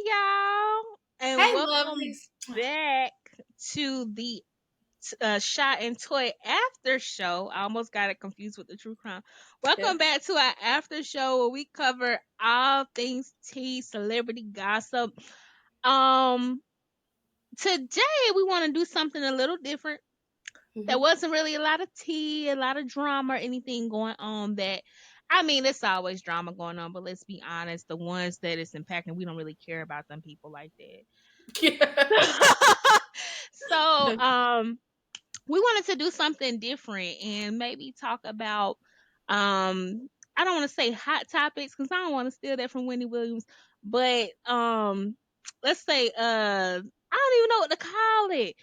y'all, and Hey, welcome lovelies. back to the Shot and Toy After Show. I almost got it confused with the true crime. Yeah. Welcome back to our After Show where we cover all things tea, celebrity gossip. Um, Today we want to do something a little different. There Hmm. wasn't really a lot of tea, a lot of drama, or anything going on that. I mean, it's always drama going on, but let's be honest, the ones that it's impacting, we don't really care about them people like that. Yeah. So we wanted to do something different and maybe talk about I don't want to say hot topics because I don't want to steal that from Wendy Williams, but let's say I don't even know what to call it.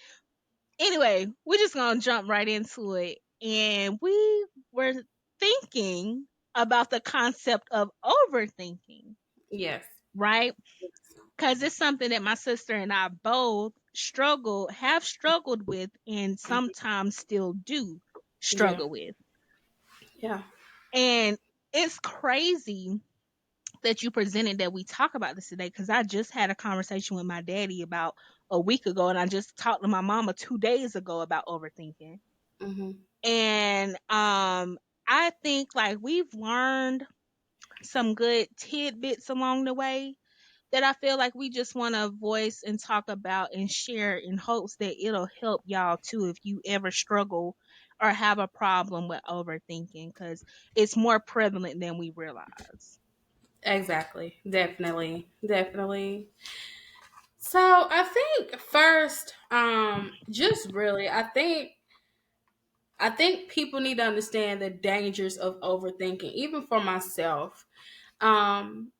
Anyway, we're just gonna jump right into it. And we were thinking about the concept of overthinking, Yes. right? Because it's something that my sister and I both have struggled with, and sometimes still do Yeah. struggle with. Yeah. And it's crazy that you presented that we talk about this today because I just had a conversation with my daddy about a week ago, and I just talked to my mama 2 days ago about overthinking. Hmm. And I think like we've learned some good tidbits along the way that I feel like we just want to voice and talk about and share in hopes that it'll help y'all too if you ever struggle or have a problem with overthinking because it's more prevalent than we realize. Exactly. Definitely. Definitely. So I think first, just really, I think people need to understand the dangers of overthinking, even for myself. Um,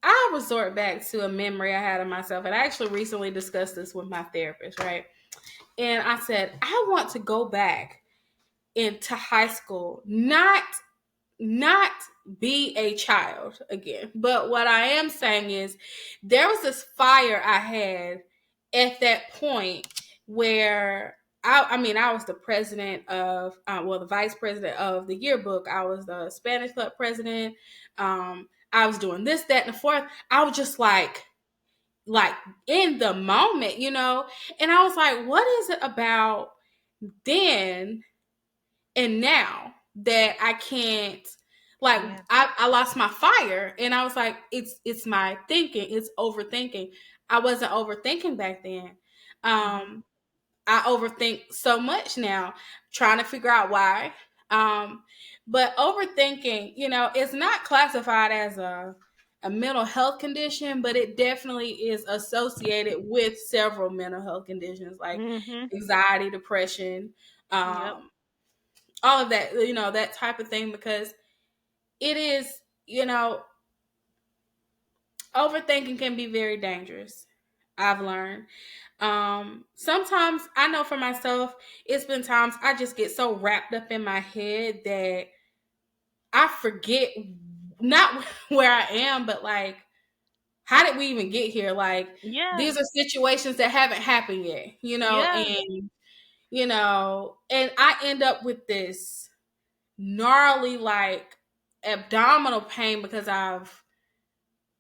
I resort back to a memory I had of myself, and I actually recently discussed this with my therapist, right? And I said, I want to go back into high school, not be a child again. But what I am saying is there was this fire I had at that point where I was the president of, the vice president of the yearbook. I was the Spanish club president. I was doing this, that, and the fourth. I was just like in the moment, and I was like, what is it about then and now that I can't, like, Yeah. I lost my fire, and I was like, it's my thinking, it's overthinking. I wasn't overthinking back then. Mhm. um I overthink so much now, trying to figure out why. But overthinking, it's not classified as a mental health condition, but it definitely is associated with several mental health conditions like Mhm. anxiety, depression, Yep. um, all of that, that type of thing, because it is, overthinking can be very dangerous. I've learned. Sometimes I know for myself, it's been times I just get so wrapped up in my head that I forget not where I am, but like, how did we even get here? Like, Yeah. these are situations that haven't happened yet, Yeah. and I end up with this gnarly, like, abdominal pain because I've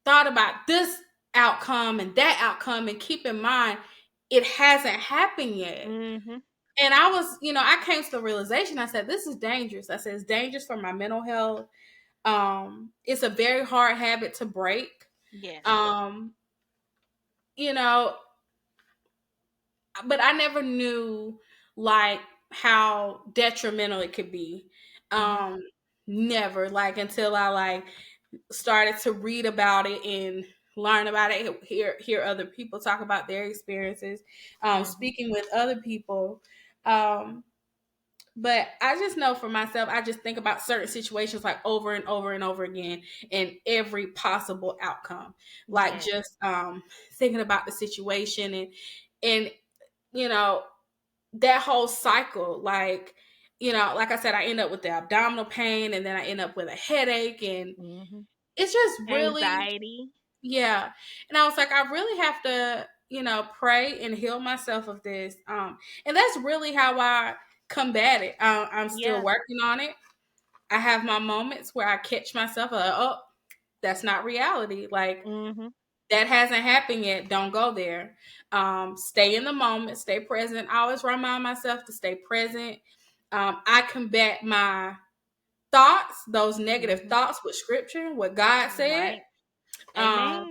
thought about this outcome and that outcome, and keep in mind it hasn't happened yet. Mhm. And I was, I came to the realization. I said, this is dangerous. I said, it's dangerous for my mental health. It's a very hard habit to break. Yes. Um, you know, but I never knew, like, how detrimental it could be. Mhm. Um, Never, like, until I, like, started to read about it and learn about it, hear other people talk about their experiences, Mhm. speaking with other people. Um, but I just know for myself, I just think about certain situations like over and over and over again, and every possible outcome. Like, Yes. just thinking about the situation, and you know that whole cycle. Like, like I said, I end up with the abdominal pain, and then I end up with a headache, and Mhm. it's just really, Anxiety. yeah. And I was like, I really have to, pray and heal myself of this. And that's really how I combat it. I'm still Yeah. working on it. I have my moments where I catch myself like, oh, that's not reality. Like, Mhm. that hasn't happened yet, don't go there. Stay in the moment, stay present. I always remind myself to stay present. I combat my thoughts, those negative Mhm. thoughts, with scripture, what God said. Right. Um, Amen.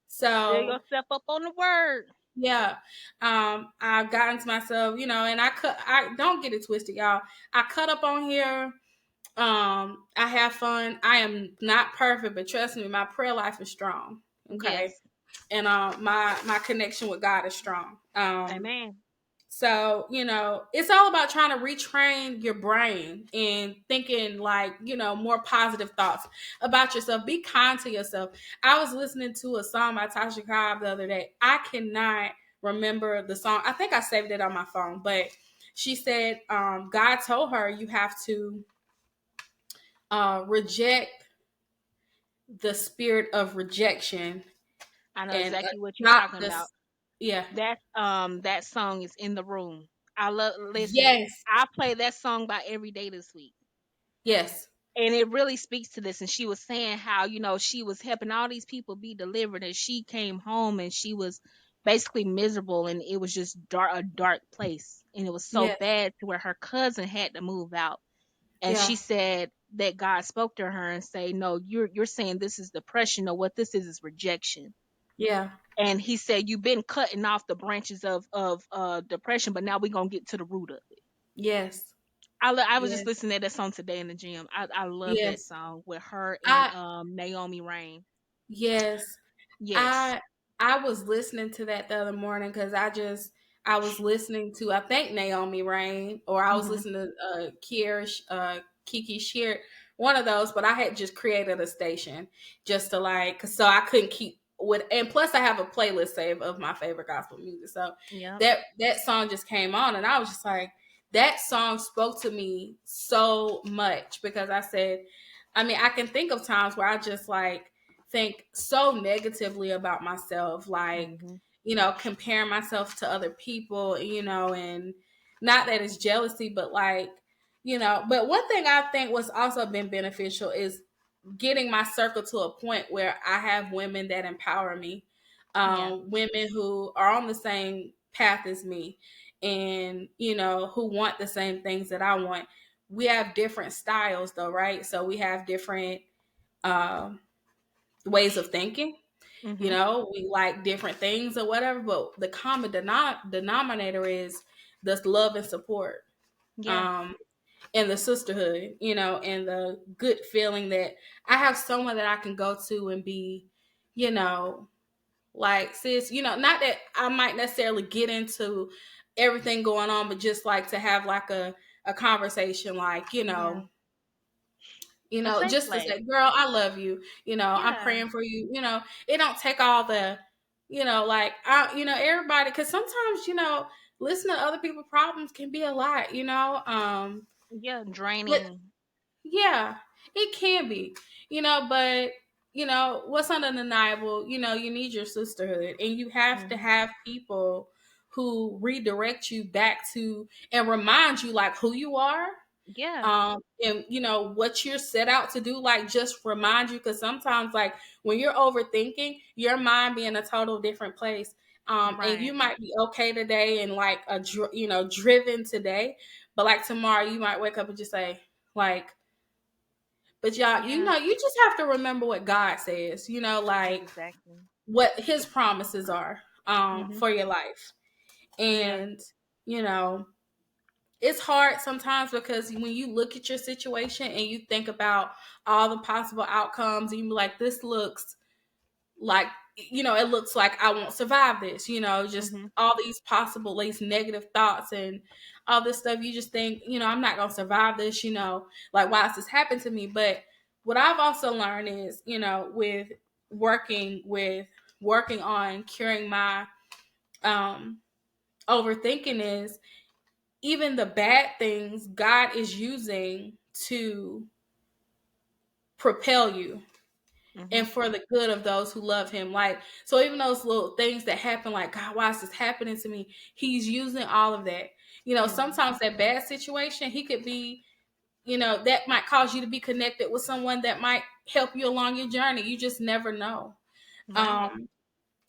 Fill so yourself up on the word. yeah, I've gotten to myself, and I don't get it twisted, y'all. I cut up on here. I have fun. I am not perfect, but trust me, my prayer life is strong. Okay. Yes. And my connection with God is strong. Amen. So, it's all about trying to retrain your brain and thinking like, more positive thoughts about yourself. Be kind to yourself. I was listening to a song by Tasha Cobb the other day. I cannot remember the song. I think I saved it on my phone, but she said, God told her you have to reject the spirit of rejection I know and exactly what you're adopt talking about. this. Yeah. That song is in the room. I love listen, Yes. I play that song by every day this week. Yes. And it really speaks to this. And she was saying how, she was helping all these people be delivered and she came home and she was basically miserable and it was just a dark place. And it was so Yes. bad to where her cousin had to move out. And Yeah. she said that God spoke to her and say, "No, you're saying this is depression. No, what this is rejection." Yeah. And he said, "You've been cutting off the branches of depression, but now we're gonna get to the root of it." Yes. I was just Yes. listening to that song today in the gym. I love that Yes. song with her and I Naomi Rain. yes. Yes. I was listening to that the other morning because I was listening to, I think, Naomi Rain, or I was Mhm. listening to Kiki Sheard, one of those. But I had just created a station just to like, so I couldn't keep with, and plus I have a playlist save of my favorite gospel music. So Yep. that song just came on, and I was just like, that song spoke to me so much because I said, I mean, I can think of times where I just like think so negatively about myself, like, Mhm. comparing myself to other people, and not that it's jealousy, but like, but one thing I think was also been beneficial is getting my circle to a point where I have women that empower me, Yeah. women who are on the same path as me, and who want the same things that I want. We have different styles, though, right? So we have different um, ways of thinking. Mhm. We like different things or whatever, but the common denominator is this love and support. Yeah. Um, and the sisterhood, and the good feeling that I have someone that I can go to and be, you know, like, sis, not that I might necessarily get into everything going on, but just like to have like a conversation, like, Yeah. A safe just to place. say, girl, I love you. I'm Yeah. praying for you. It don't take all the, like, everybody, because sometimes, listening to other people's problems can be a lot, Yeah. but Draining. yeah, it can be, but what's undeniable, you need your sisterhood, and you have to Mhm. have people who redirect you back to and remind you like who you are, Yeah. and what you're set out to do, like just remind you, because sometimes like when you're overthinking, your mind be in a total different place, and you Right. might be okay today and like driven today, but like tomorrow you might wake up and just say like, but y'all, Yeah. you just have to remember what God says, like Exactly. what his promises are Mhm. for your life. Yeah. And you know it's hard sometimes because when you look at your situation and you think about all the possible outcomes, you be like, this looks like, it looks like I won't survive this, just Mhm. all these possible, these negative thoughts and all this stuff. You just think, I'm not going to survive this, like, why has this happened to me? But what I've also learned is, with working on curing my um, overthinking is, even the bad things God is using to propel you and Mhm. for the good of those who love him. Like, so even those little things that happen, like, God, why is this happening to me? He's using all of that. Mhm. Sometimes that bad situation, he could be, that might cause you to be connected with someone that might help you along your journey. You just never know. Right. Um,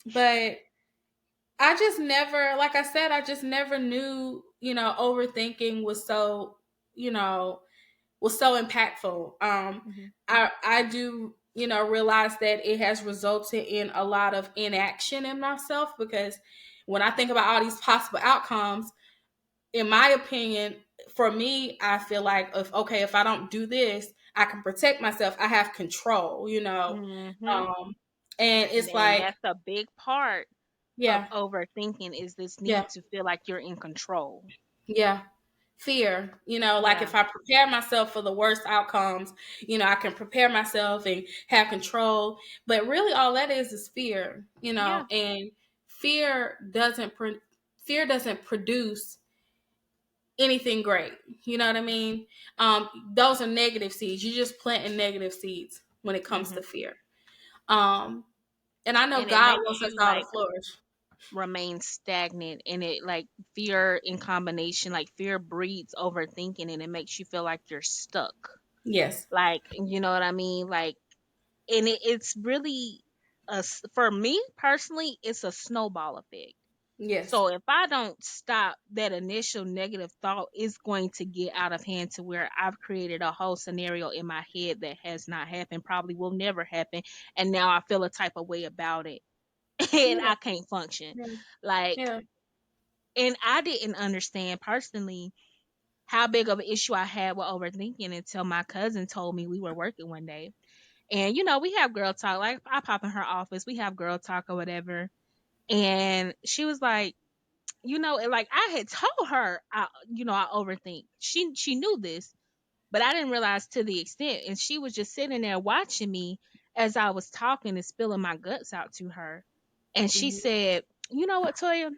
But I just never, like I said, I just never knew, overthinking was so, you know, was so impactful. Hmm. I do, realize that it has resulted in a lot of inaction in myself, because when I think about all these possible outcomes, in my opinion, for me, I feel like, if I don't do this, I can protect myself. I have control, Hmm. Um, and it's And like, that's a big part of yeah, overthinking is this yeah, need to feel like you're in control. yeah. Fear, like Yeah. if I prepare myself for the worst outcomes, I can prepare myself and have control. But really, all that is fear, Yeah. and fear doesn't fear doesn't produce anything great. You know what I mean? Those are negative seeds. You're just planting negative seeds when it comes Hmm. to fear. Um, and I know And it God makes wants us you all to like flourish. remain stagnant, and it like fear in combination, like fear breeds overthinking, and it makes you feel like you're stuck. Yes. Like, you know what I mean? Like, and it's really for me personally, it's a snowball effect. Yes. So if I don't stop, that initial negative thought is going to get out of hand to where I've created a whole scenario in my head that has not happened, probably will never happen, and now I feel a type of way about it, and Yeah. I can't function. Yeah. Like, Yeah. and I didn't understand personally how big of an issue I had with overthinking until my cousin told me. We were working one day, and we have girl talk. Like, I pop in her office, we have girl talk or whatever, and she was like, and like I had told her, I overthink. She knew this, but I didn't realize to the extent. And she was just sitting there watching me as I was talking and spilling my guts out to her. And she Hmm. said, "You know what, Toya?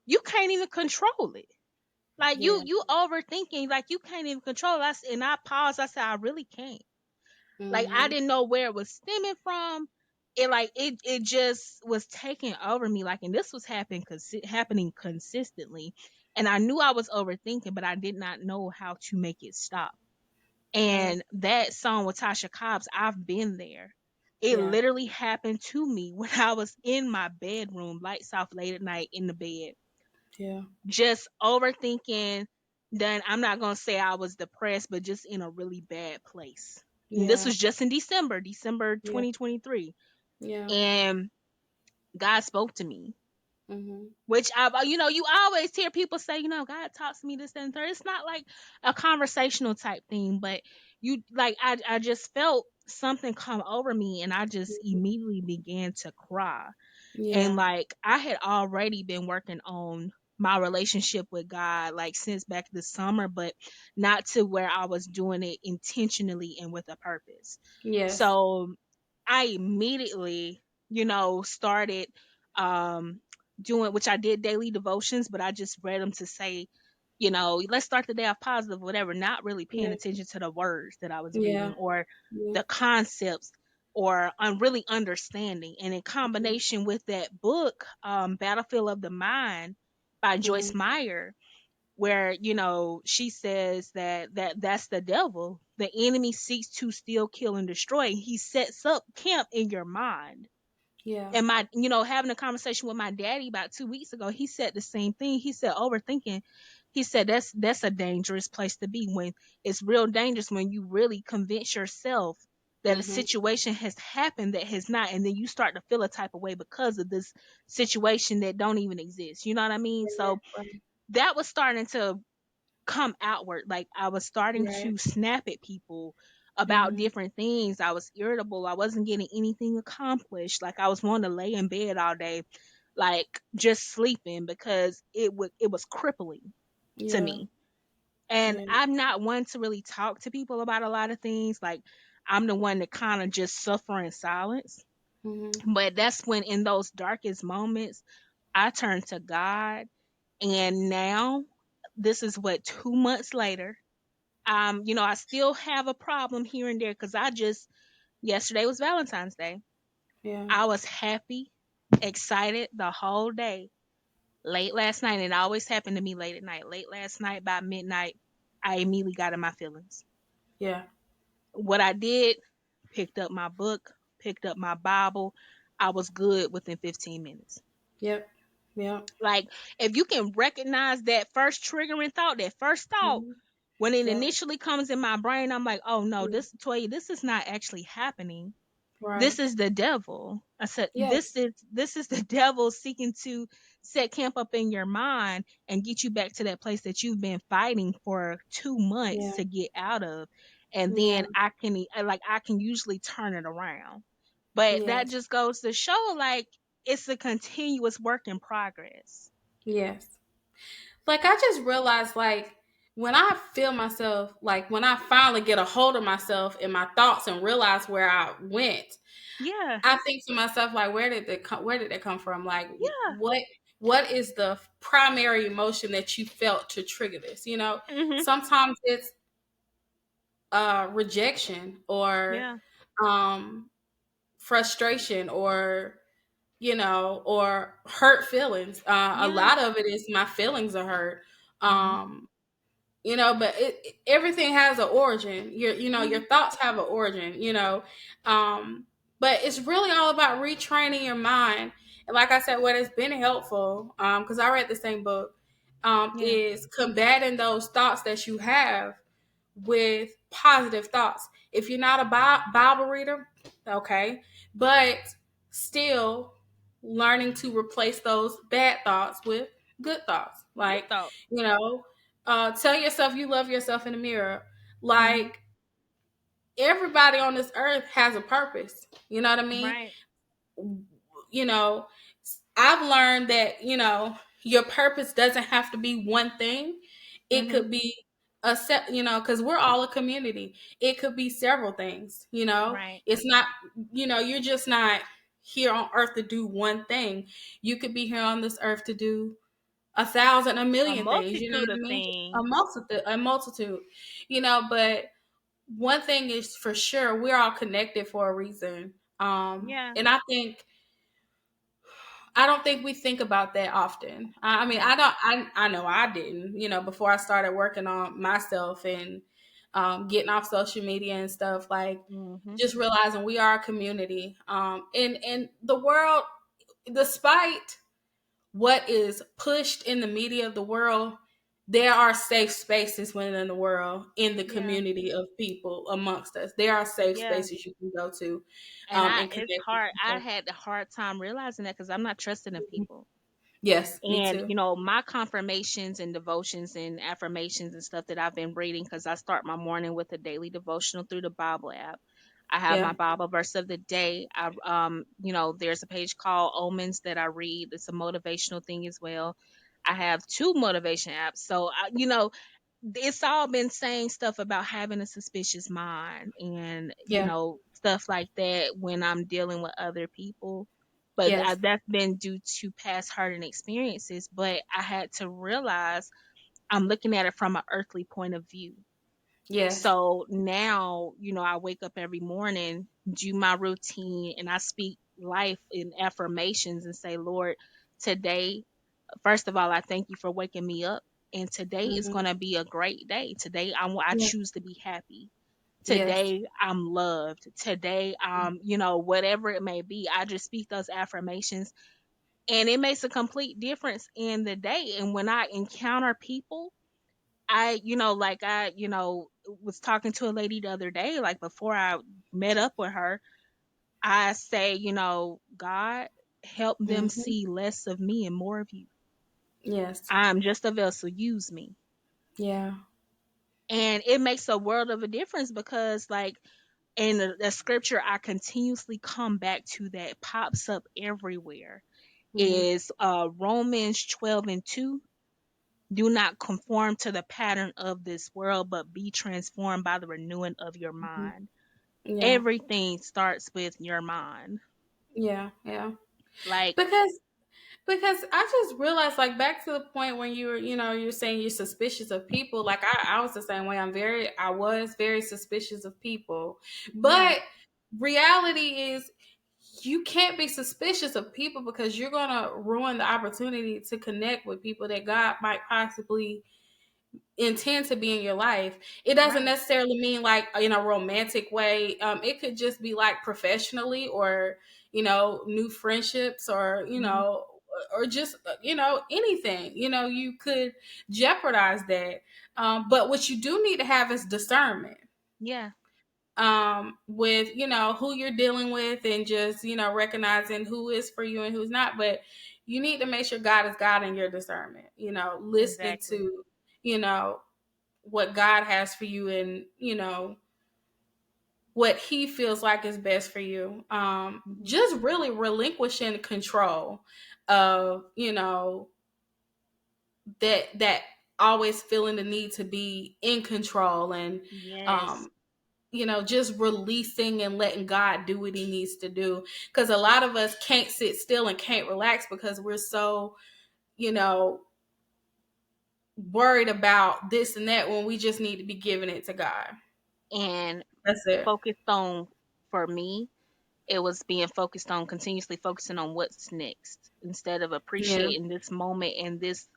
You can't even control it. Like, Yeah. you overthinking. Like, you can't even control it." And I paused. I said, "I really can't." Like, I Hmm. didn't know where it was stemming from. It just was taking over me. Like, and this was happening consistently. And I knew I was overthinking, but I did not know how to make it stop. Right. And that song with Tasha Cobbs, I've been there. It Yeah. literally happened to me when I was in my bedroom, lights off late at night in the bed, Yeah. just overthinking. Then I'm not gonna say I was depressed, but just in a really bad place. And this Yeah. was just in December Yeah. 2023, Yeah. and God spoke to me. Hmm. Which you always hear people say, God talks to me this and third. It's not like a conversational type thing, but I just felt something come over me, and I just immediately began to cry. And Yeah. like I had already been working on my relationship with God like since back this summer, but not to where I was doing it intentionally and with a purpose. Yes. So I immediately, started um doing, which I did, daily devotions, but I just read them to say, let's start the day off positive, whatever, not really paying Yeah. attention to the words that I was reading Yeah. or Yeah. the concepts, or really understanding. And in Hmm. combination with that book, Battlefield of the Mind by Joyce Hmm. Meyer, where she says that's the devil. The enemy seeks to steal, kill, and destroy. He sets up camp in your mind. Yeah. And my having a conversation with my daddy about 2 weeks ago, he said the same thing. He said overthinking, he said that's a dangerous place to be. When it's real dangerous, when you really convince yourself that a Hmm. situation has happened that has not, and then you start to feel a type of way because of this situation that don't even exist. You know what I mean? So Right. that was starting to come outward. Like, I was starting Right. to snap at people about Hmm. different things. I was irritable. I wasn't getting anything accomplished. Like, I was wanting to lay in bed all day, like just sleeping, because it was crippling to Yeah. me. And Yeah. I'm not one to really talk to people about a lot of things. Like, I'm the one that kind of just suffer in silence. Hmm. But that's when, in those darkest moments, I turned to God. And now, this is what, 2 months later, I still have a problem here and there, because yesterday was Valentine's Day. Yeah. I was happy, excited the whole day. Late last night, and it always happened to me late at night. Late last night by midnight, I immediately got in my feelings. Yeah. What I did, picked up my book, picked up my Bible. I was good within 15 minutes. Yep. Yep. Like, if you can recognize that first triggering thought, that first thought, Mm-hmm. when it Yep. initially comes in my brain, I'm like, oh no, Yeah. this is not actually happening. This Right. is the devil. I said, Yes. this is the devil seeking to set camp up in your mind and get you back to that place that you've been fighting for 2 months Yeah. to get out of. And Yeah. then I can usually turn it around. But that Yes. just goes to show, like, it's a continuous work in progress. Yes. Like I just realized, like when I feel myself, like when I finally get a hold of myself and my thoughts and realize where I went, Yeah. I think to myself, like, where did that come from? Like, Yeah. what is the primary emotion that you felt to trigger this? You know, Mhm. sometimes it's rejection or Yeah. um, frustration or or hurt feelings. A Yeah. lot of it is my feelings are hurt. Mhm. Um, but everything has an origin. Your Mhm. thoughts have an origin. Um, but it's really all about retraining your mind. And like I said, what has been helpful, because I read the same book, Yeah. is combating those thoughts that you have with positive thoughts. If you're not a Bible reader, okay, but still learning to replace those bad thoughts with good thoughts. Good Like, thought. tell yourself you love yourself in the mirror. Mhm. Like, everybody on this earth has a purpose. You know what I mean? Right. you know, I've learned that, your purpose doesn't have to be one thing. It Mhm. could be a set, because we're all a community. It could be several things. Right. It's not, you're just not here on earth to do one thing. You could be here on this earth to do 1,000, a A million things. You know multitude what of I mean? Just things. a multitude. But one thing is for sure, we're all connected for a reason. Yeah. And I don't think we think about that often. I mean, Yeah. I know I didn't, before I started working on myself and getting off social media and stuff, like Mhm. just realizing we are a community. And the world, despite what is pushed in the media of the world, there are safe spaces within the world, in the Yeah. community of people amongst us. There are safe Yeah. spaces you can go to And and it's connect with hard. I people. had the hard time realizing that because I'm not trusting in people. Yes, me And, too. my confirmations and devotions and affirmations and stuff that I've been reading, because I start my morning with a daily devotional through the Bible app. I have my Yeah, Bible verse of the day. There's a page called Omens that I read. It's a motivational thing as well. I have two motivation apps. So, it's all been saying stuff about having a suspicious mind and, yeah, stuff like that when I'm dealing with other people. But yes, that's been due to past hurting experiences. But I had to realize I'm looking at it from an earthly point of view. yes. So now, I wake up every morning, do my routine, and I speak life in affirmations and say, Lord, today, first of all, I thank you for waking me up. And today is Hmm. going to be a great day. Today, I Yeah, choose to be happy. yes, Today, I'm loved. Today, whatever it may be, I just speak those affirmations, and it makes a complete difference in the day. And when I encounter people, was talking to a lady the other day, like before I met up with her, I say, God, help them hmm, see less of me and more of you. yes, I'm just a vessel, use me. yeah, And it makes a world of a difference because, like, in the scripture, I continuously come back to that pops up everywhere hmm, is Romans 12:2. Do not conform to the pattern of this world, but be transformed by the renewing of your hmm, mind. yeah, Everything starts with your mind. yeah, yeah. Like, Because I just realized, like, back to the point when you were saying you're suspicious of people. Like, I was the same way. I was very suspicious of people, yeah, but reality is you can't be suspicious of people because you're gonna ruin the opportunity to connect with people that God might possibly intend to be in your life. It doesn't right. necessarily mean like in a romantic way. It could just be like professionally or new friendships, or Mhm. or just anything. You could jeopardize that. But what you do need to have is discernment, Yeah, with who you're dealing with, and just recognizing who is for you and who's not. But you need to make sure God is guiding your discernment, listening exactly. to you know what God has for you, and what he feels like is best for you. Mhm. Just really relinquishing control of that always feeling the need to be in control, and Yes. um just releasing and letting God do what he needs to do. Because a lot of us can't sit still and can't relax because we're so, you know, worried about this and that, when we just need to be giving it to God. And That's it. focused on, for me, it was being focused on, continuously focusing on what's next instead of Yeah. appreciating this moment and this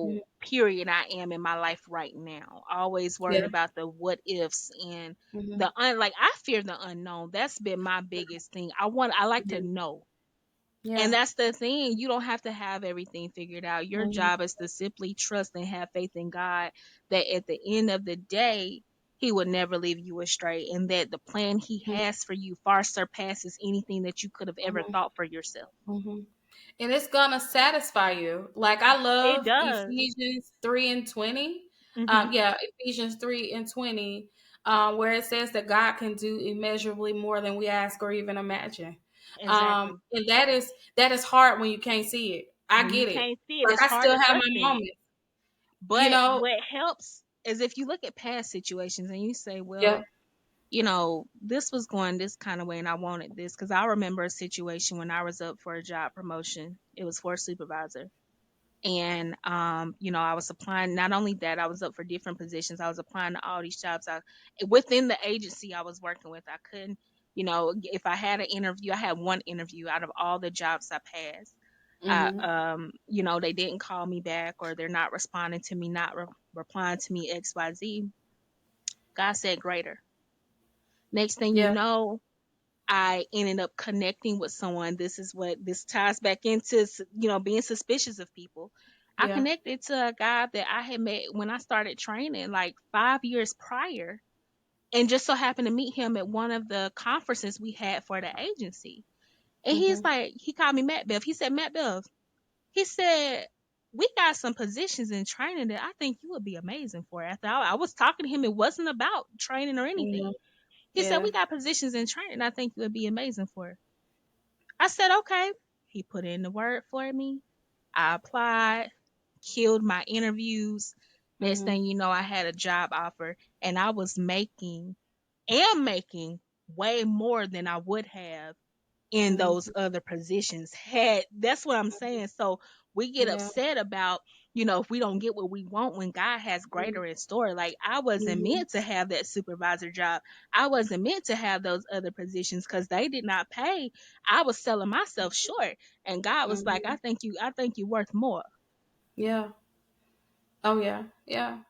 Mhm. period I am in my life right now. Always worrying Yeah. about the what ifs and Hmm. the like I fear the unknown. That's been my biggest thing. I like to Hmm. know. And Yeah. that's the thing. You don't have to have everything figured out. Your Hmm. job is to simply trust and have faith in God that at the end of the day, He will never leave you astray, and that the plan He has for you far surpasses anything that you could have ever Hmm. thought for yourself. Hmm. And it's gonna satisfy you. Like, I It love does. Ephesians 3:20. Hmm. Yeah, Ephesians 3:20, where it says that God can do immeasurably more than we ask or even imagine. Exactly. And that is hard when you can't see it. I When you get it. can't see it, Like, it's I hard still to have trust my in it. moments, you But know. what helps is if you look at past situations and you say, Yeah. well, this was going this kind of way and I wanted this. Because I remember a situation when I was up for a job promotion. It was for a supervisor. And, I was applying. Not only that, I was up for different positions. I was applying to all these jobs. Within the agency I was working with, I couldn't, if I had an interview, I had one interview out of all the jobs I passed. Hmm. They didn't call me back, or they're not responding to me, not replying to me, XYZ. God said greater. Next thing you Yeah. know, I ended up connecting with someone. This is what this ties back into, being suspicious of people. I Yeah. connected to a guy that I had met when I started training like 5 years prior, and just so happened to meet him at one of the conferences we had for the agency. And Hmm. he called me Matt Bev. He said, Matt Bev, he said, we got some positions in training that I think you would be amazing for. After I was talking to him, it wasn't about training or anything. Yeah. He said, Yeah. we got positions in training I think you would be amazing for. I said, okay. He put in the word for me. I applied, killed my interviews. Next Hmm. thing you know, I had a job offer, and I am making way more than I would have in those Hmm. other positions. That's what I'm saying. So we get Yeah. upset about, if we don't get what we want when God has greater in store. Like, I wasn't Hmm. meant to have that supervisor job. I wasn't meant to have those other positions because they did not pay. I was selling myself short. And God was like, Hmm. I think you worth more. Yeah. Oh yeah. Yeah.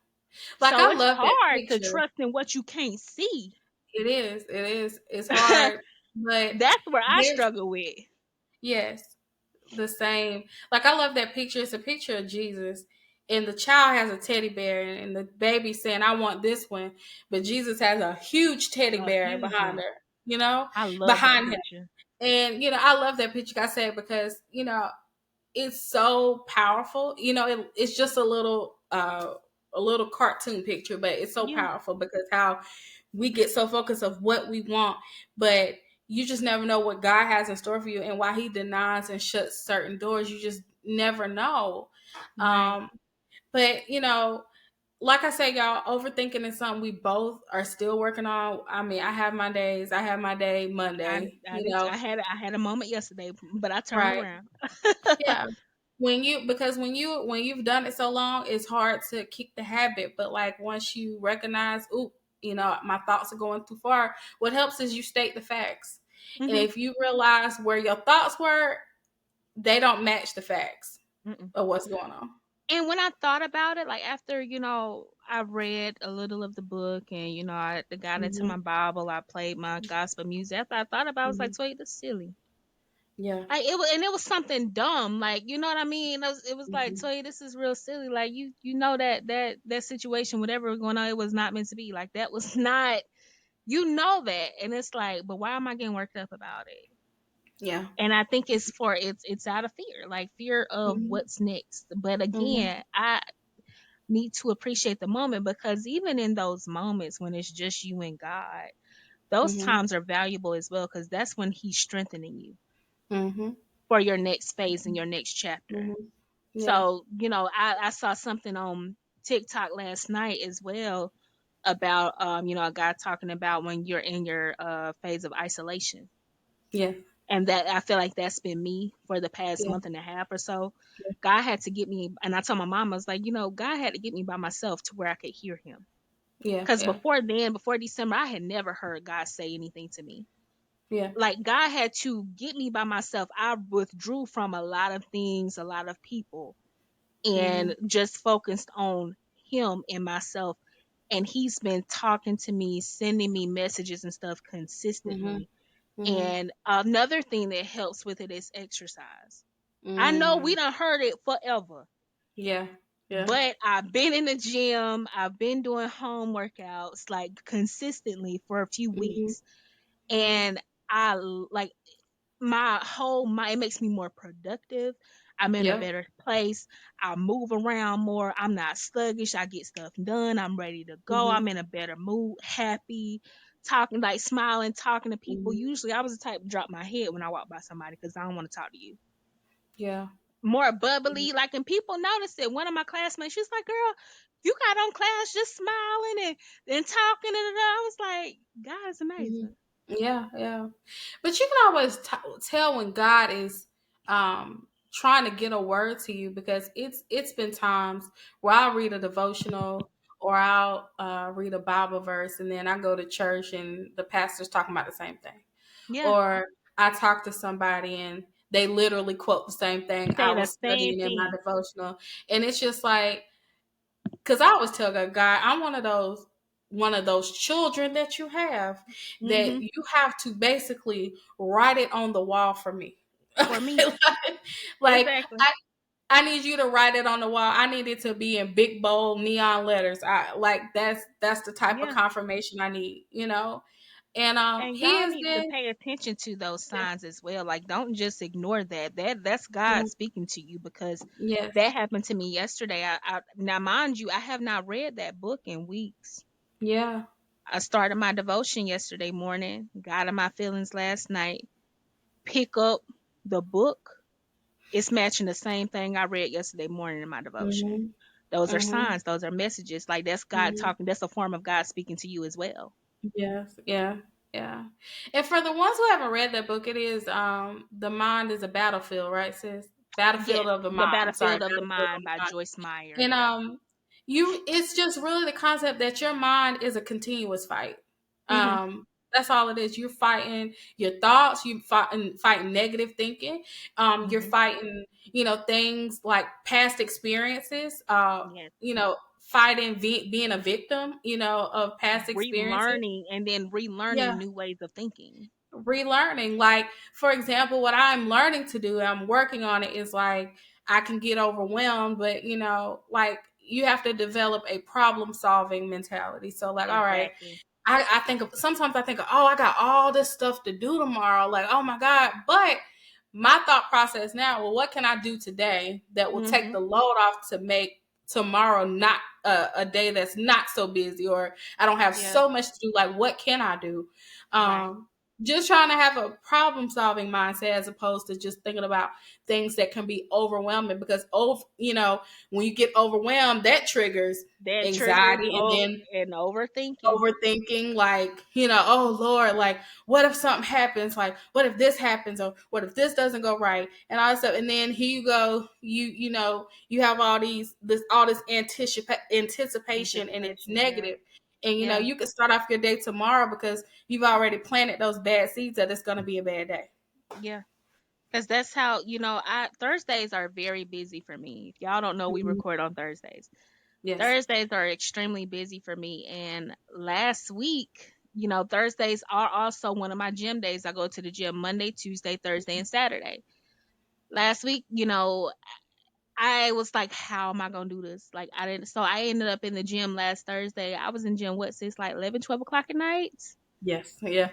Like, So I it's love that hard to picture. trust in what you can't see. It is. It is. It's That's hard, but where I there's struggle with. yes, the same. Like, I love that picture. It's a picture of Jesus, and the child has a teddy bear, and the baby saying, "I want this one," but Jesus has a huge teddy A bear huge behind one. her. I love that Behind him, picture. and I love that picture. I said because it's so powerful. It's just a little cartoon picture, but it's so Yeah. powerful because how we get so focused of what we want, but you just never know what God has in store for you, and why he denies and shuts certain doors. You just never know. Right. Um, but like I say, y'all, overthinking is something we both are still working on. I mean, I have my days. I have my day I Monday, I did I had a moment yesterday, but I turned right? around. Yeah. Because when you've done it so long, it's hard to kick the habit. But like, once you recognize, oop, my thoughts are going too far, what helps is you state the facts. And Mhm. if you realize where your thoughts were, they don't match the facts Mm-mm. of what's going on. And when I thought about it, like after, I read a little of the book and, I got into Mhm. my Bible, I played my gospel music. After I thought about it, I was like, Mhm. Toy, that's silly. Yeah. Like it was something dumb. Like, you know what I mean? It was like, Mhm. Toy, this is real silly. Like you know that situation, whatever was going on, it was not meant to be. Like that was not, that. And it's like, but why am I getting worked up about it? Yeah. And I think it's out of fear, like fear of Mhm. what's next. But Mhm. again, I need to appreciate the moment, because even in those moments when it's just you and God, those Mhm. times are valuable as well, because that's when He's strengthening you Mhm. for your next phase and your next chapter. Mhm. Yeah. So, I saw something on TikTok last night as well about, a guy talking about when you're in your phase of isolation. Yeah. And that, I feel like that's been me for the past Yeah. month and a half or so. God had to get me, and I told my mom, I was like, God had to get me by myself to where I could hear Him. Yeah. Because Yeah. before then, before December, I had never heard God say anything to me. Yeah. Like, God had to get me by myself. I withdrew from a lot of things, a lot of people, Mhm. and just focused on Him and myself. And He's been talking to me, sending me messages and stuff Mhm. consistently. Mhm. And another thing that helps with it is exercise. I know we Mm. done heard it forever, Yeah. Yeah. but I've been in the gym, I've been doing home workouts like consistently for a few Mhm. weeks. Mhm. And like it makes me more productive. I'm in a Yeah. better place. I move around more. I'm not sluggish. I get stuff done. I'm ready to go. Mhm. I'm in a better mood, happy, talking, like smiling, talking to people. Mhm. Usually I was the type to drop my head when I walk by somebody because I don't want to talk to you. Yeah. More Mhm. bubbly, like, and people noticed it. One of my classmates, she's like, "Girl, you got on class just smiling and talking," and I was like, "God is Mhm. amazing." Yeah. Yeah. But you can always tell when God is trying to get a word to you, because it's been times where I'll read a devotional or I'll read a Bible verse, and then I go to church and the pastor's talking about the same thing, Yeah, or I talk to somebody and they literally quote the same thing I say the was same studying in my thing. devotional, and it's just like, because I always tell God, I'm one of those children that you have, that Hmm. you have to basically write it on the wall for me. For Okay, me, like exactly. I need you to write it on the wall. I need it to be in big bold neon letters. I like that's the type of Yeah. confirmation I need. And And he y'all has need to been, pay attention to those yeah, signs as well. Like, don't just ignore that. That's God mhm, speaking to you, because yes, that happened to me yesterday. Now, mind you, I have not read that book in weeks. yeah, I started my devotion yesterday morning, got in my feelings last night, pick up the book. It's matching the same thing I read yesterday morning in my devotion. hmm, Those are hmm, signs, those are messages. Like, that's God hmm. talking. That's a form of God speaking to you as well. Yes, yeah, yeah. And for the ones who haven't read that book, it is The Mind is a Battlefield, right, sis? Battlefield Yes, of the The Mind. I'm sorry, Battlefield of the Battlefield of Mind by the Mind. Joyce Meyer. And Yep. it's just really the concept that your mind is a continuous fight. Mhm. That's all it is. You're fighting your thoughts, you fighting negative thinking. You're Mhm. fighting, things like past experiences, Yes. fighting being a victim, of past experiences. Relearning and then relearning Yeah, new ways of thinking. relearning. Like, for example, what I'm learning to do, I'm working on it, is like, I can get overwhelmed, but like, you have to develop a problem solving mentality. So, like, all right, Exactly. sometimes I think, oh, I got all this stuff to do tomorrow. Like, oh my God. But my thought process now, well, what can I do today that will take Mhm. the load off to make tomorrow not a day that's not so busy, or I don't have Yeah. so much to do? Like, what can I do? Right. Just trying to have a problem solving mindset, as opposed to just thinking about things that can be overwhelming, because when you get overwhelmed, that triggers That triggers anxiety, and then and overthinking. overthinking, like, oh Lord, like, what if something happens, like, what if this happens, or what if this doesn't go right, and all this stuff. And then here you go, you have all this anticipation, and it's Anticipation. Yeah. negative. And Yeah. you can start off your day tomorrow because you've already planted those bad seeds that it's going to be a bad day. Yeah. Cause that's how, I Thursdays are very busy for me. If y'all don't know, we Mhm. record on Thursdays. Yes. Thursdays are extremely busy for me. And last week, Thursdays are also one of my gym days. I go to the gym Monday, Tuesday, Thursday, and Saturday. Last week, I was like, how am I gonna do this? Like I didn't so I ended up in the gym last Thursday. I was in gym since like 11, 12 o'clock at night. Yes. Yeah.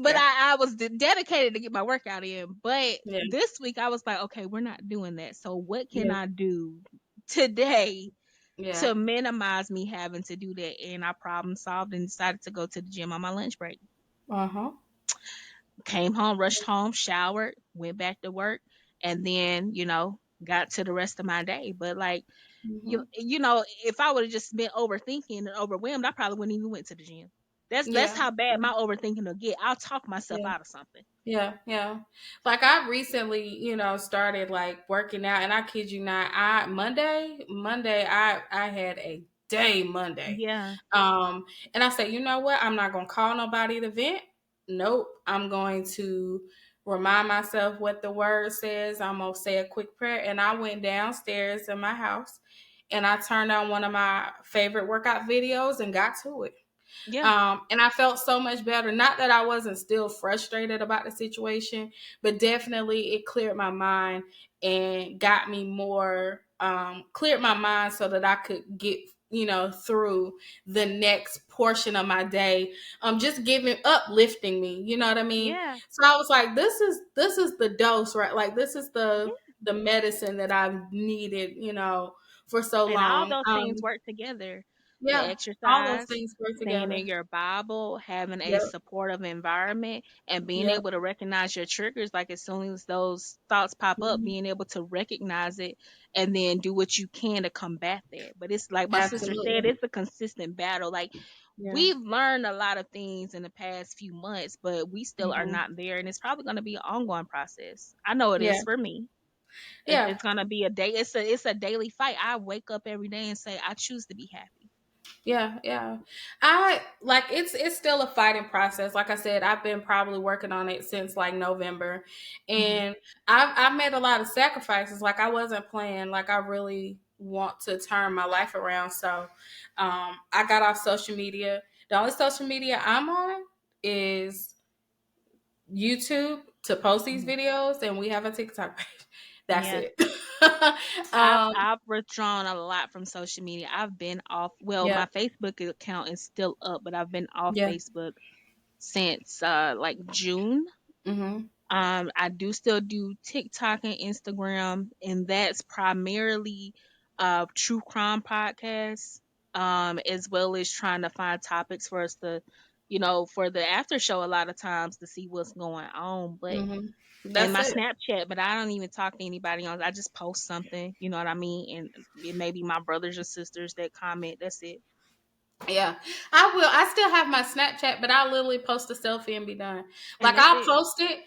But Yeah. I was dedicated to get my workout in. But Yeah. this week I was like, okay, we're not doing that. So what can Yeah. I do today Yeah. to minimize me having to do that? And I problem solved and decided to go to the gym on my lunch break. Uh-huh. Came home, rushed home, showered, went back to work, and then, got to the rest of my day. But like Hmm. if I would have just been overthinking and overwhelmed, I probably wouldn't even went to the gym. That's Yeah. how bad my overthinking will get. I'll talk myself Yeah. out of something. Yeah, yeah. Like I recently, started like working out, and I kid you not, Monday, I had a day Monday. Yeah, And I said, you know what? I'm not gonna call nobody to vent. Nope. I'm going to remind myself what the word says. I'm gonna say a quick prayer, and I went downstairs in my house, and I turned on one of my favorite workout videos and got to it. yeah, And I felt so much better. Not that I wasn't still frustrated about the situation, but definitely it cleared my mind and got me more, cleared my mind so that I could get, through the next portion of my day. Just giving, uplifting me, you know what I mean? yeah, So I was like, this is the dose, right? Like this is yeah. the medicine that I've needed, for so And all long. those things work together. The Yeah, all those exercise, things work staying together. in your Bible, having a Yep. supportive environment, and being Yep. able to recognize your triggers. Like as soon as those thoughts pop up, Mhm. being able to recognize it and then do what you can to combat that. But it's like my sister said, Absolutely. it's a consistent battle. Like Yeah. we've learned a lot of things in the past few months, but we still are Hmm. not there. And it's probably going to be an ongoing process. I know it Yeah. is for me. Yeah. It's gonna be a day. It's a daily fight. I wake up every day and say I choose to be happy. Yeah. Yeah. I like it's still a fighting process. Like I said, I've been probably working on it since like November. Hmm. And I've made a lot of sacrifices. Like I wasn't playing. Like I really want to turn my life around. So I got off social media. The only social media I'm on is YouTube to post these Hmm. videos, and we have a TikTok page. That's Yeah, it. I've um, I've withdrawn a lot from social media. I've been off. Well, yeah, my Facebook account is still up, but I've been off yeah, Facebook since like June. hmm, I do still do TikTok and Instagram, and that's primarily true crime podcasts, as well as trying to find topics for us to, for the after show a lot of times to see what's going on. But hmm. and That's my it. Snapchat, but I don't even talk to anybody else. I just post something, you know what I mean? And it may be my brothers or sisters that comment. That's it. Yeah, I will. I still have my Snapchat, but I literally post a selfie and be done. And Like that's I'll it. post it,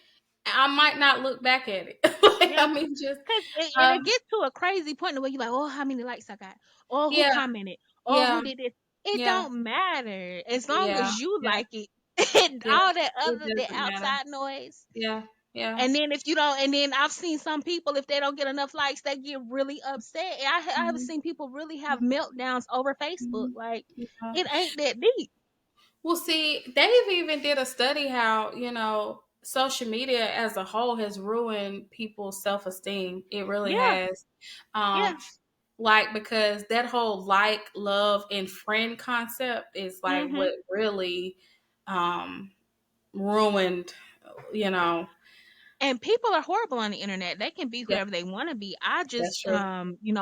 I might not look back at it. Like, Yeah. I mean, just Cause it um, gets to a crazy point where you're like, oh, how many likes I got? Oh, who yeah, commented? Oh, yeah, who did this? It yeah, don't matter as long yeah, as you yeah, like it. And yeah. all that It other the doesn't matter. outside noise. Yeah, yeah. And then if you don't, and then I've seen some people if they don't get enough likes, they get really upset. And I have Hmm. seen people really have meltdowns over Facebook. Hmm. Like Yeah. it ain't that deep. Well, see, they've even did a study how, social media as a whole has ruined people's self-esteem. It really Yeah, has. yeah. Um, like because that whole like, love, and friend concept is like Mhm. what really um ruined, you know. And people are horrible on the internet. They can be Yeah, whoever they want to be. I that's just true.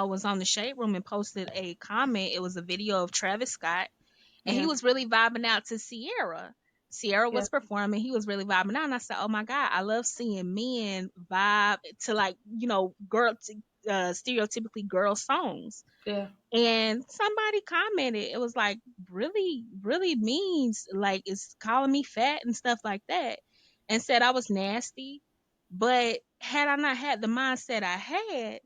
was on the shade room and posted a comment. It was a video of Travis Scott and he Yeah, was really vibing out to Sierra. Sierra yeah, was performing. He was really vibing out, and I said, "Oh my god, I love seeing men vibe to like stereotypically girl songs." yeah. And somebody commented, it was like really, really means like it's calling me fat and stuff like that, and said I was nasty. But had I not had the mindset I had,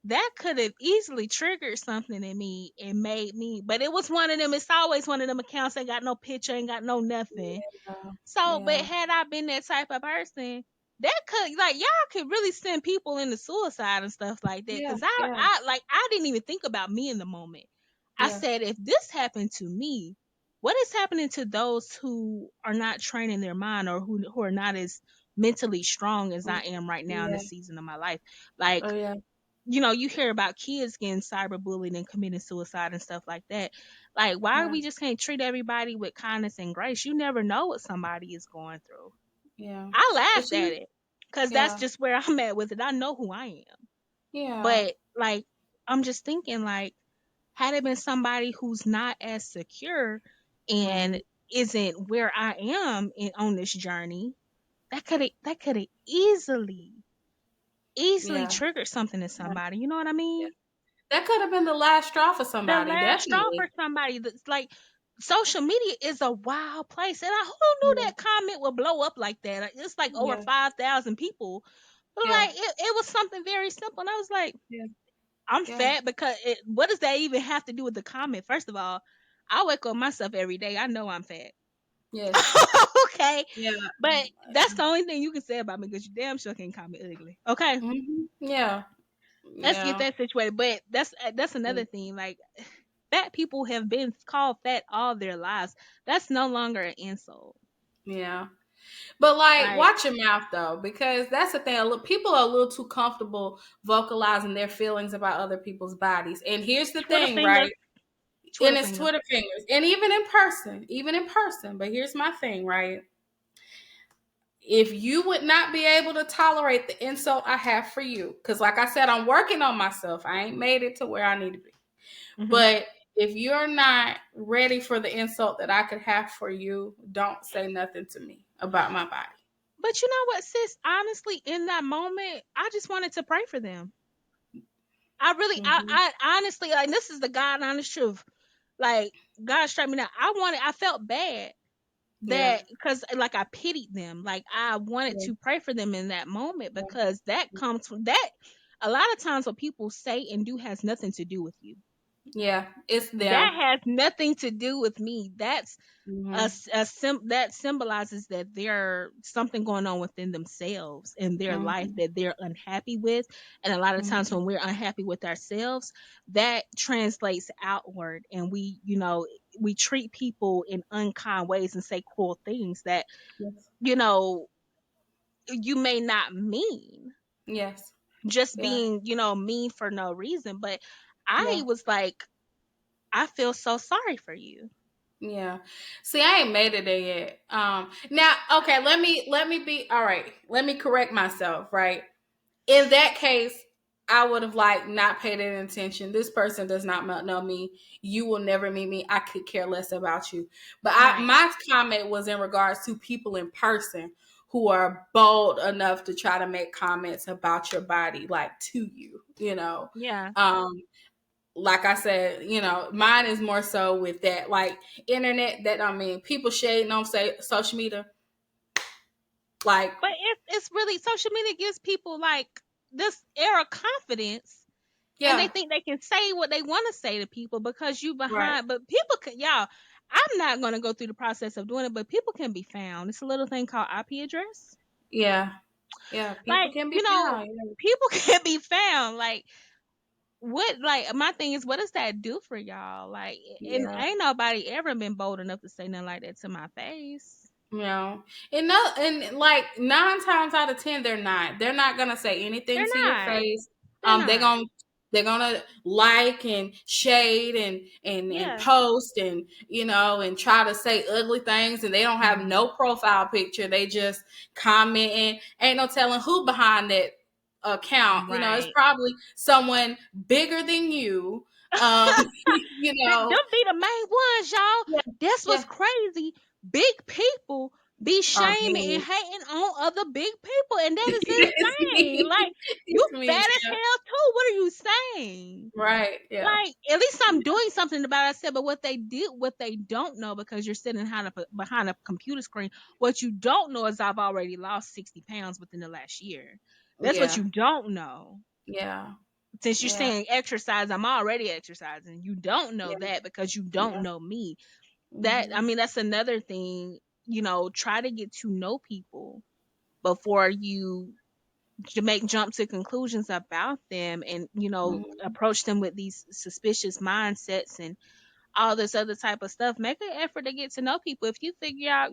that could have easily triggered something in me and made me. But it was one of them. It's always one of them accounts ain't got no picture, ain't got no nothing. Yeah, So, but yeah. had I been that type of person, that could, like, y'all could really send people into suicide and stuff like that. Yeah, Cause I, yeah, I like, I didn't even think about me in the moment. I yeah, said, if this happened to me, what is happening to those who are not training their mind, or who are not as mentally strong as I mm, am right now in yeah, this season of my life? Like, oh yeah, you hear about kids getting cyberbullied and committing suicide and stuff like that. Like, why yeah, we just can't treat everybody with kindness and grace? You never know what somebody is going through. yeah. I But laughed at you, it because that's yeah, just where I'm at with it. I know who I am. yeah, But, like, I'm just thinking, like, had it been somebody who's not as secure and right, isn't where I am on this journey, that could have easily yeah, triggered something in yeah, somebody. You know what I yeah. mean? That could have been the last straw for The somebody, last straw for definitely. somebody. That's like, social media is a wild place, and who knew Yeah, that comment would blow up like that? Like, it's like over yeah, 5,000 people. But, yeah, like, it was something very simple, and I was like, yeah, I'm yeah. fat because what does that even have to do with the comment? First of all, I wake up myself every day. I know I'm fat. Yes. Okay, Yeah. but that's the only thing you can say about me, because you damn sure can't call me ugly. Okay, Yeah. let's get Yeah. that situated. But that's another thing. Like, fat people have been called fat all their lives. That's no longer an insult. Yeah. But like, Like, watch your mouth though, because that's the thing. People are a little too comfortable vocalizing their feelings about other people's bodies. And here's the Twitter thing, finger, right? Twitter And it's finger. Twitter fingers, and even in person, But here's my thing, right? If you would not be able to tolerate the insult I have for you, because like I said, I'm working on myself. I ain't made it to where I need to be. Hmm. But if you're not ready for the insult that I could have for you, don't say nothing to me about my body. But you know what, sis? Honestly, in that moment, I just wanted to pray for them. I really, Hmm. I honestly, like, this is the God honest truth. Like, God struck me down. I felt bad Yeah. that, because, like, I pitied them. Like, I wanted Yeah. to pray for them in that moment, Yeah. because that comes from that. A lot of times, what people say and do has nothing to do with you. Yeah. It's them. That has nothing to do with me. That's Hmm. that symbolizes that there's something going on within themselves in their life Hmm. that they're unhappy with. And a lot of times, Hmm. when we're unhappy with ourselves, that translates outward, and we treat people in unkind ways and say cruel things that Yes. you know you may not mean, Yes. just Yeah. being mean for no reason. But I Yeah. was like, I feel so sorry for you. Yeah. See, I ain't made it there yet. Now, okay, let me be all right. Let me correct myself, right? In that case, I would have like not paid any attention. This person does not know me. You will never meet me. I could care less about you. But Right. my comment was in regards to people in person who are bold enough to try to make comments about your body, like to you. Yeah. Um, like I said, mine is more so with that, like internet. That I mean, people shading on say social media, like But it's really, social media gives people, like, this air of confidence, and they yeah, think they can say what they want to say to people because you right, behind. But people can, y'all. I'm not gonna go through the process of doing it, but people can be found. It's a little thing called IP address. yeah, yeah. People Like, can be found. people can be found. Like, what? Like, my thing is, what does that do for y'all? Like, and Yeah. ain't nobody ever been bold enough to say nothing like that to my face. Yeah, and no, and like 9 times out of 10, they're not. They're not gonna say anything They're to your not. face. They're They're not. gonna like and shade and Yeah. post and try to say ugly things, and they don't have Hmm. no profile picture. They just commenting. Ain't no telling who behind that account. It's Right. probably someone bigger than you. Um, you know, Them be the main ones, y'all. yeah, That's what's yeah, crazy. Big people be are shaming and mean. hating on other big people, and that is It's insane. me. Like, you It's me. fat as Yeah. hell too. What are you saying? Right. Yeah. Like, at least I'm doing something about it. I said, but what they don't know, because you're sitting behind a computer screen, what you don't know is I've already lost 60 pounds within the last year. That's what Yeah. you don't know. Yeah. Since you're Yeah. saying exercise, I'm already exercising. You don't know Yeah. that because you don't Yeah. know me. That, I Hmm. mean, that's another thing. Try to get to know people before you to make jump to conclusions about them, and Mhm. approach them with these suspicious mindsets and all this other type of stuff. Make an effort to get to know people. If you figure out,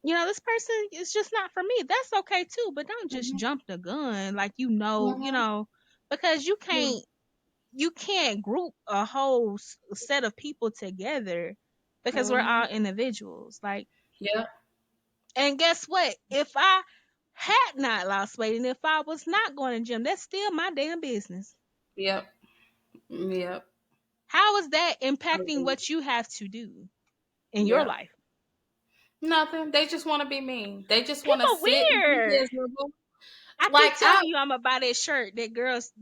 this person is just not for me, that's okay too. But don't just Mhm. jump the gun like Mhm. because you Yeah. can't group a whole set of people together because we're all Mhm. individuals. Like, Yep. and guess what? If I had not lost weight and if I was not going to gym, that's still my damn business. Yep. Yep. How is that I impacting agree. what you have to do in your Yep. life? Nothing. They just want to be mean. They just want to People sit and be weird. miserable. I Like keep I, telling you I'm gonna buy that shirt that girls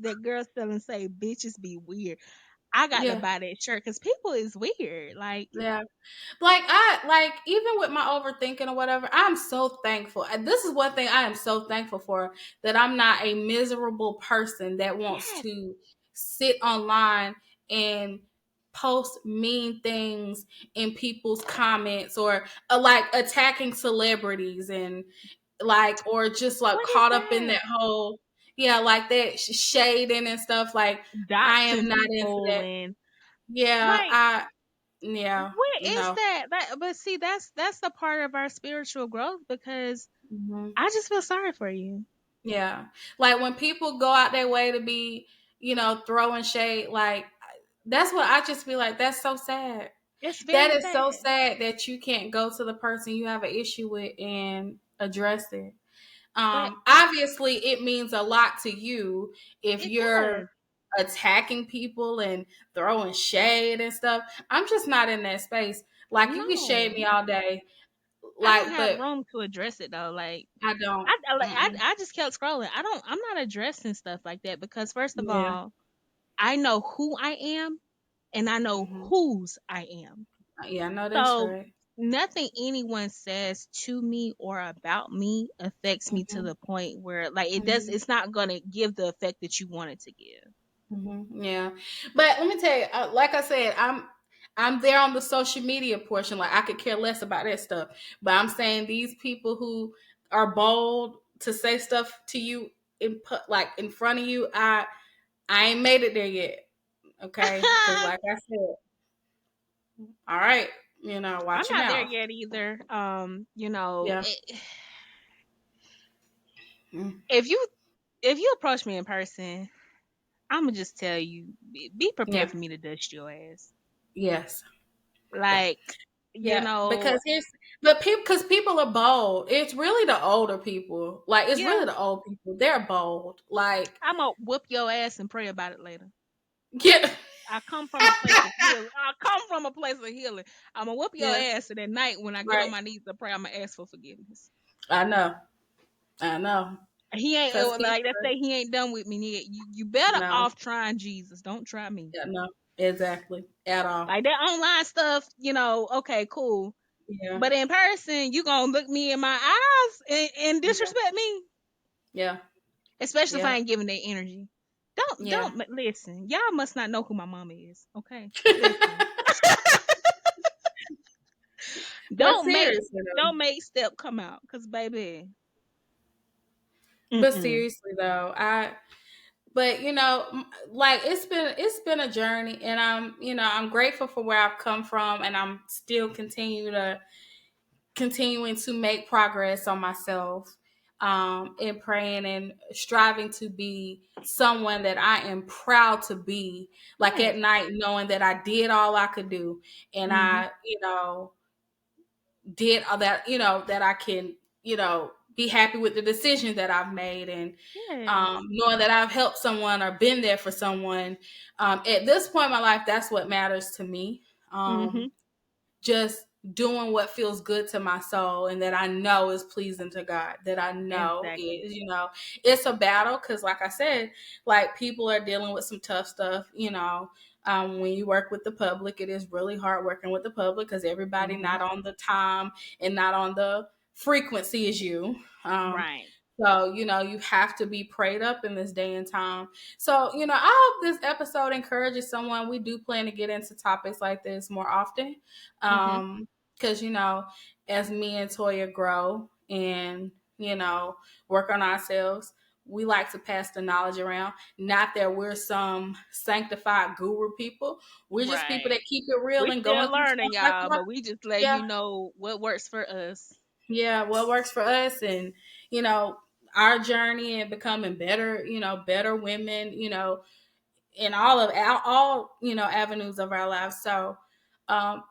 selling say bitches be weird. I got to yeah, buy that shirt because people is weird. Like, yeah. Like even with my overthinking or whatever, I'm so thankful. And this is one thing I am so thankful for, that I'm not a miserable person that wants yes, to sit online and post mean things in people's comments, or like attacking celebrities, and like, or just like what is caught up in that? that whole, yeah, like that shading and stuff. Like I am Doxing not into people that. and Yeah, like, I yeah, what is no. that? But see, that's a part of our spiritual growth because Hmm. I just feel sorry for you. Yeah. Like when people go out their way to be, throwing shade, like that's what I just feel like, that's so sad. It's That very is so sad. sad that you can't go to the person you have an issue with and address it. But Obviously it means a lot to you if it you're does. attacking people and throwing shade and stuff. I'm just not in that space. Like you can shade No. me all day, I don't like, have but room to address it though. Like, I don't. Mm-mm. I just kept scrolling. I'm not addressing stuff like that because first of Yeah. all, I know who I am and I know Hmm. whose I am. Yeah, I know that's So right. nothing anyone says to me or about me affects me to Hmm. the point where Hmm. it's not gonna give the effect that you want it to give. Hmm. Yeah, but let me tell you, like I said, I'm there on the social media portion. Like I could care less about that stuff. But I'm saying these people who are bold to say stuff to you like in front of you, I ain't made it there yet. Okay, because like I said, all right, I'm watch your not there mouth. yet either. Yeah. Mm. If you approach me in person, I'm gonna just tell you, be prepared Yeah. for me to dust your ass. Yes. Like, you Yeah, know, because people are bold. It's really the older people. Like it's yeah, really the old people. They're bold. Like I'm gonna whoop your ass and pray about it later. yeah, I come from a place of healing. I come from a place of healing. I'm gonna whoop your yeah, ass, and at night when I get on right. my knees to pray, I'm gonna ask for forgiveness. I know. I know. He ain't Cause like they people are, say. He ain't done with me yet. You better no, off trying Jesus. Don't try me. yeah, no, exactly at all. Like that online stuff, okay, cool. Yeah, But in person, you gonna look me in my eyes and yeah, disrespect me, yeah, especially if yeah, I ain't giving that energy. yeah. Listen. Y'all must not know who my mama is. Okay, listen. But Don't make seriously though, don't make step come out, cause baby. but Mm-mm. seriously though, but like it's been a journey, and I'm grateful for where I've come from, and I'm still continuing to make progress on myself, and praying and striving to be someone that I am proud to be, like Yes. at night knowing that I did all I could do, and Mhm. I did all that, that I can, be happy with the decisions that I've made, and Yes. knowing that I've helped someone or been there for someone. At this point in my life, that's what matters to me. Mhm. Just doing what feels good to my soul and that I know is pleasing to God, that I know Exactly. is, it's a battle, because like I said, like people are dealing with some tough stuff, when you work with the public, it is really hard working with the public because everybody Mhm. not on the time and not on the frequency as you. Right. So, you have to be prayed up in this day and time. So, I hope this episode encourages someone. We do plan to get into topics like this more often. Mhm. Because, as me and Toya grow and, work on ourselves. We like to pass the knowledge around. Not that we're some sanctified guru people. We're just people Right. that keep it real We're and still going through learning, stuff like y'all, that. but we just letting Yeah, you know what works for us. yeah, what works for us, and you know, our journey and becoming better, better women, in all avenues of our lives. So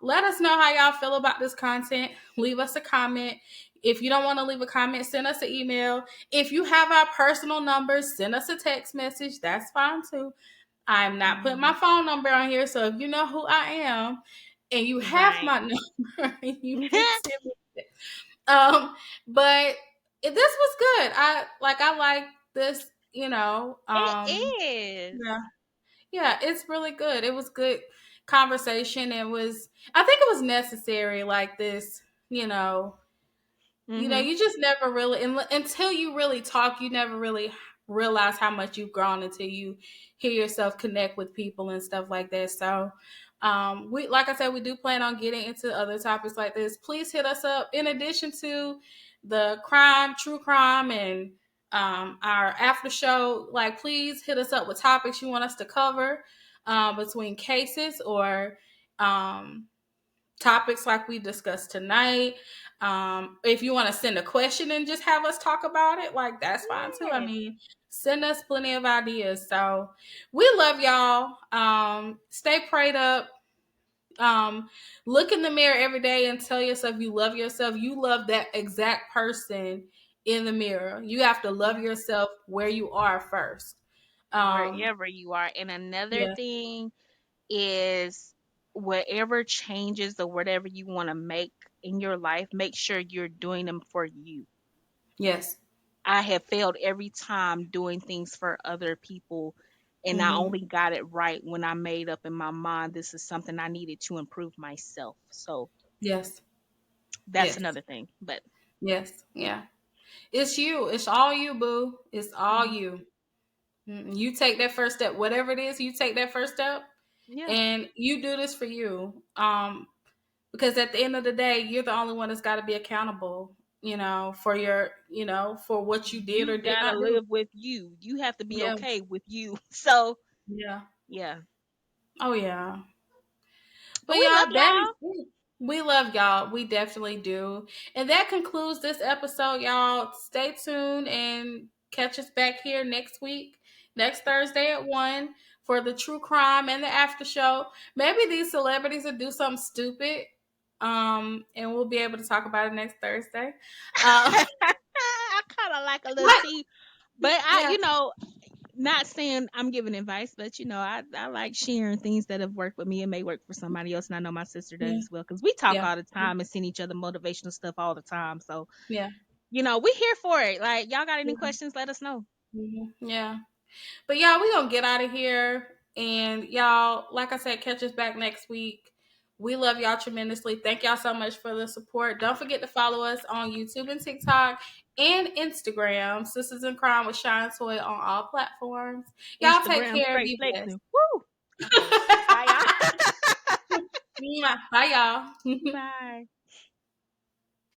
let us know how y'all feel about this content. Leave us a comment. If you don't want to leave a comment, send us an email. If you have our personal numbers, send us a text message. That's fine too. I'm not putting my Mhm. phone number on here, so if you know who I am and you have Right. my number, you can send me. But this was good. I like this. It is. Yeah, yeah, it's really good. It was good conversation. I think it was necessary like this, Mhm. you just never really, until you really talk, you never really realize how much you've grown until you hear yourself connect with people and stuff like that. So, like I said, we do plan on getting into other topics like this. Please hit us up in addition to the true crime, and our after show. Like, please hit us up with topics you want us to cover, between cases or, um, topics like we discussed tonight. If you want to send a question and just have us talk about it, like, that's fine too. I Yes. mean, send us plenty of ideas. So we love y'all. Stay prayed up. Um, look in the mirror every day and tell yourself you love yourself. You love that exact person in the mirror. You have to love Yeah. yourself where you are first. Um, Wherever you are. And another yeah. thing is whatever changes or whatever you want to make in your life, make sure you're doing them for you. Yes. I have failed every time doing things for other people, and I Mm-hmm. only got it right when I made up in my mind this is something I needed to improve myself. So Yes. that's Yes. another thing. But Yes. Yeah. It's you. It's all you, boo. It's all mhm, you. You take that first step. Whatever it is, you take that first step, yeah, and you do this for you. Because at the end of the day, you're the only one that's got to be accountable, for for what you did you or did gotta not do. live with you. You have to be Yeah. okay with you. So Yeah. yeah. Oh yeah. But But we love y'all, that is y'all. it. We love y'all. We definitely do. And that concludes this episode, y'all. Stay tuned and catch us back here next week, next Thursday at 1 for the true crime and the after show. Maybe these celebrities will do something stupid. And we'll be able to talk about it next Thursday. Uh, I kind of like a little what? tea, but Yeah. not saying I'm giving advice, but I like sharing things that have worked with me and may work for somebody else, and I know my sister does Yeah. as well because we talk Yeah. all the time and send each other motivational stuff all the time. So Yeah. we here for it. Like y'all got any Yeah. questions? Let us know. Yeah. But y'all, we gonna get out of here. And y'all, like I said, catch us back next week. We love y'all tremendously. Thank y'all so much for the support. Don't forget to follow us on YouTube and TikTok and Instagram. Sisters in Crime with Shine Toy on all platforms. Y'all take Instagram care. straight Be blessed. flexing. Woo. Okay. Bye y'all. Bye, y'all. Bye.